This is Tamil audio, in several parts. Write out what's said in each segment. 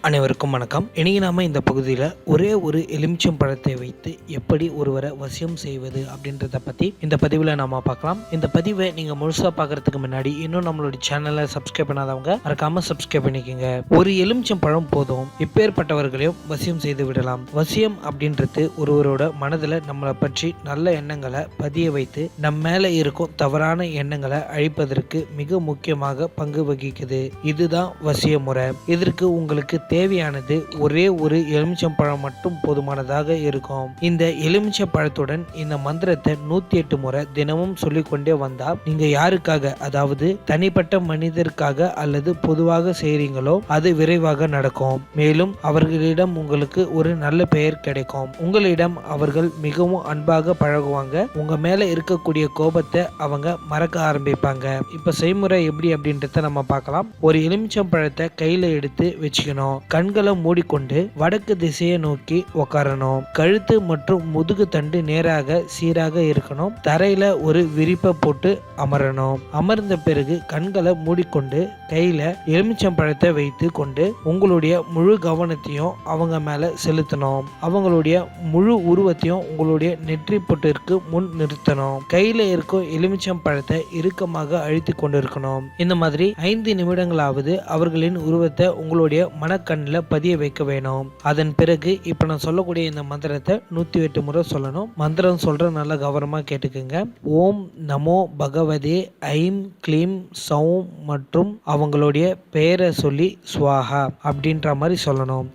அனைவருக்கும் வணக்கம். இன்னைக்கு நாம இந்த பகுதியில் ஒரே ஒரு எலுமிச்சம் பழத்தை வைத்து எப்படி ஒருவரை வசியம் செய்வது அப்படின்றத பற்றி இந்த பதிவில் நாம பார்க்கலாம். இந்த பதிவை நீங்கள் முழுசாக பார்க்கறதுக்கு முன்னாடி இன்னும் நம்மளுடைய சேனலை சப்ஸ்கிரைப் பண்ணாதவங்க மறக்காம சப்ஸ்கிரைப் பண்ணிக்கோங்க. ஒரு எலுமிச்சம் பழம் போதும் எப்பேற்பட்டவர்களையும் வசியம் செய்து விடலாம். வசியம் அப்படின்றது ஒருவரோட மனதில் நம்மளை பற்றி நல்ல எண்ணங்களை பதிய வைத்து நம்ம மேலே இருக்கும் தவறான எண்ணங்களை அழிப்பதற்கு மிக முக்கியமாக பங்கு வகிக்குது. இதுதான் வசிய முறை. இதற்கு உங்களுக்கு தேவையானது ஒரே ஒரு எலுமிச்சம் பழம் மட்டும் போதுமானதாக இருக்கும். இந்த எலுமிச்சை பழத்துடன் இந்த மந்திரத்தை 108 முறை தினமும் சொல்லிக்கொண்டே வந்தா நீங்க யாருக்காக, அதாவது தனிப்பட்ட மனிதருக்காக அல்லது பொதுவாக செய்றீங்களோ அது விரைவாக நடக்கும். மேலும் அவர்களிடம் உங்களுக்கு ஒரு நல்ல பெயர் கிடைக்கும். உங்களிடம் அவர்கள் மிகவும் அன்பாக பழகுவாங்க. உங்க மேல இருக்கக்கூடிய கோபத்தை அவங்க மறக்க ஆரம்பிப்பாங்க. இப்ப செய்முறை எப்படி அப்படின்றத நம்ம பார்க்கலாம். ஒரு எலுமிச்சம் பழத்தை கையில எடுத்து வச்சுக்கணும். கண்களை மூடிக்கொண்டு வடக்கு திசையை நோக்கி உட்காரணும். கழுத்து மற்றும் முதுகு தண்டு நேராக சீராக இருக்கணும். தரையில ஒரு விரிப்பை போட்டு அமரணும். அமர்ந்த பிறகு கண்களை மூடிக்கொண்டு கையில எலுமிச்சம் பழத்தை வைத்து கொண்டு உங்களுடைய முழு கவனத்தையும் அவங்க மேல செலுத்தணும். அவங்களுடைய முழு உருவத்தையும் உங்களுடைய நெற்றி பொட்டிற்கு முன் நிறுத்தணும். கையில இருக்கும் எலுமிச்சம் பழத்தை இறுக்கமாக அழுத்தி கொண்டிருக்கணும். இந்த மாதிரி 5 நிமிடங்களாவது அவர்களின் உருவத்தை உங்களுடைய மனக்கண்ணில் பதிய வைக்க வேணும். அதன் பிறகு இப்ப நான் சொல்லக்கூடிய இந்த மந்திரத்தை 108 முறை சொல்லணும். மந்திரம் சொல்ற நல்ல கவனமா கேட்டுக்குங்க. ஓம் நமோ பகவதே ஐம் க்ளீம் சௌம் மற்றும் அவங்களுடைய பெயரை சொல்லி ஸ்வாஹா அப்படின்ற மாதிரி சொல்லணும்.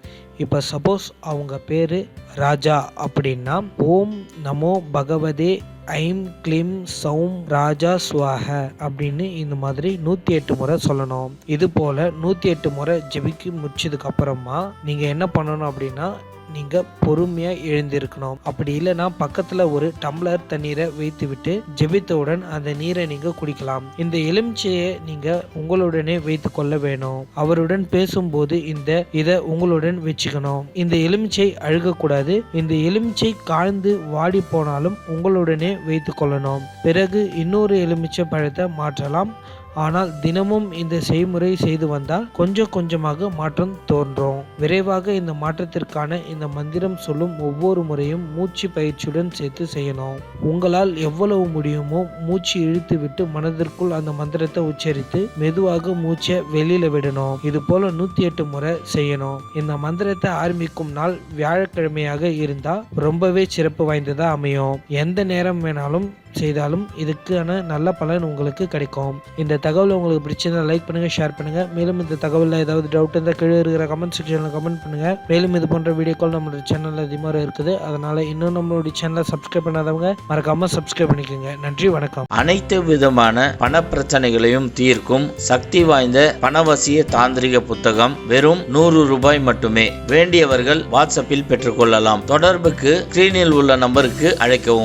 இப்போ சப்போஸ் அவங்க பேர் ராஜா அப்படின்னா ஓம் நமோ பகவதே ஐம் க்ளீம் சௌம் ராஜா ஸ்வாஹ அப்படின்னு இந்த மாதிரி 108 முறை சொல்லணும். இது போல 108 முறை ஜெபிக்கு முடிச்சதுக்கு அப்புறமா நீங்க என்ன பண்ணணும் அப்படின்னா நீங்க பொறுமையா எழுந்திருக்கணும். அப்படி இல்லைன்னா பக்கத்துல ஒரு டம்ளர் தண்ணீரை வைத்து விட்டு ஜெபித்தவுடன் அந்த நீரை நீங்க குடிக்கலாம். இந்த எலுமிச்சையை நீங்க உங்களுடனே வைத்து கொள்ள வேணும். அவருடன் பேசும்போது இதை உங்களுடன் வச்சுக்கணும். இந்த எலுமிச்சை அழுகக்கூடாது. இந்த எலுமிச்சை காய்ந்து வாடி போனாலும் உங்களுடனே வைத்து கொள்ளணும். பிறகு இன்னொரு எலுமிச்சை பழத்தை மாற்றலாம். ஆனால் தினமும் இந்த செய்முறை செய்து வந்தால் கொஞ்சம் கொஞ்சமாக மாற்றம் தோன்றும். விரைவாக இந்த மாற்றத்திற்கான இந்த மந்திரம் சொல்லும் ஒவ்வொரு முறையும் மூச்சு பயிற்சியுடன் சேர்த்து செய்யணும். உங்களால் எவ்வளவு முடியுமோ மூச்சு இழுத்து விட்டு மனதிற்குள் அந்த மந்திரத்தை உச்சரித்து மெதுவாக மூச்சை வெளியில விடணும். இது போல 108 முறை செய்யணும். இந்த மந்திரத்தை ஆரம்பிக்கும் நாள் வியாழக்கிழமையாக இருந்தா ரொம்பவே சிறப்பு வாய்ந்ததா அமையும். எந்த நேரம் வேணாலும் செய்தாலும் இதுக்கான நல்ல பலன் உங்களுக்கு கிடைக்கும். இந்த தகவல் உங்களுக்கு பிடிச்சிருந்தா லைக் பண்ணுங்க, ஷேர் பண்ணுங்க. மேலும் இந்த தகவலில் ஏதாவது டவுட் இருந்தால் கீழே இருக்கிற கமெண்ட் செக்ஷனில் கமெண்ட் பண்ணுங்க. மேலும் இது போன்ற வீடியோக்கள் நம்மளுடைய சேனலில் அதிகமாக இருக்குது. அதனால இன்னும் நம்மளுடைய சேனலை சப்ஸ்கிரைப் பண்ணாதவங்க மறக்காம சப்ஸ்கிரைப் பண்ணிக்கோங்க. நன்றி, வணக்கம். அனைத்து விதமான பண பிரச்சனைகளையும் தீர்க்கும் சக்தி வாய்ந்த பணவசிய தாந்திரிக புத்தகம் வெறும் 100 ரூபாய் மட்டுமே. வேண்டியவர்கள் வாட்ஸ்அப்பில் பெற்றுக்கொள்ளலாம். தொடர்புக்கு ஸ்கிரீனில் உள்ள நம்பருக்கு அழைக்கவும்.